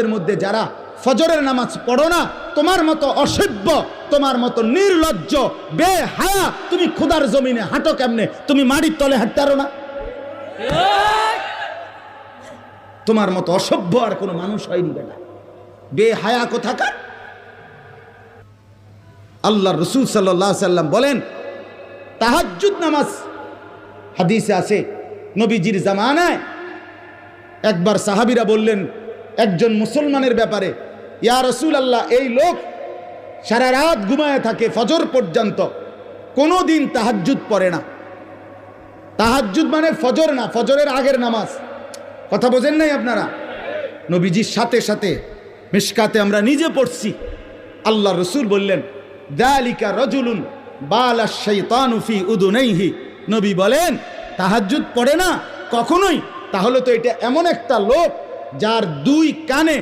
এর মধ্যে যারা ফজরের নামাজ পড়ো না, তোমার মতো অসভ্য, তোমার মতো নির্লজ্জ, বেহায়া, তুমি খোদার জমিনে হাঁটো কেমনে? তুমি মাটির তলে হাঁটতে পারো না? তোমার মতো অসভ্য আর কোনো মানুষ হয়নি বেটা, বেহায়া কোথাকার। আল্লাহ রসুল সাল্লাল্লাহু আলাইহি সাল্লাম বলেন, তাহাজ্জুদ নামাজ হাদিসে আছে, নবীজির জামানায় একবার সাহাবীরা বললেন একজন মুসলমানের ব্যাপারে, ইয়া রাসূলুল্লাহ, এই লোক সারা রাত ঘুমায় থাকে ফজর পর্যন্ত, কোনো দিন তাহাজ্জুদ পড়ে না। তাহাজ্জুদ মানে ফজর না, ফজরের আগের নামাজ। কথা বোঝেন নাই আপনারা? নবীজির সাথে সাথে মিশকাতে আমরা নিজে পড়ছি, আল্লাহ রসুল বললেন, যালিকা রাজুলুন বালা শাইতানু ফি উদুনাইহি। নবী বলেন, তাহাজ্জুদ পড়ে না কখনোই, তাহলে তো এটা এমন একটা লোক যার দুই কানে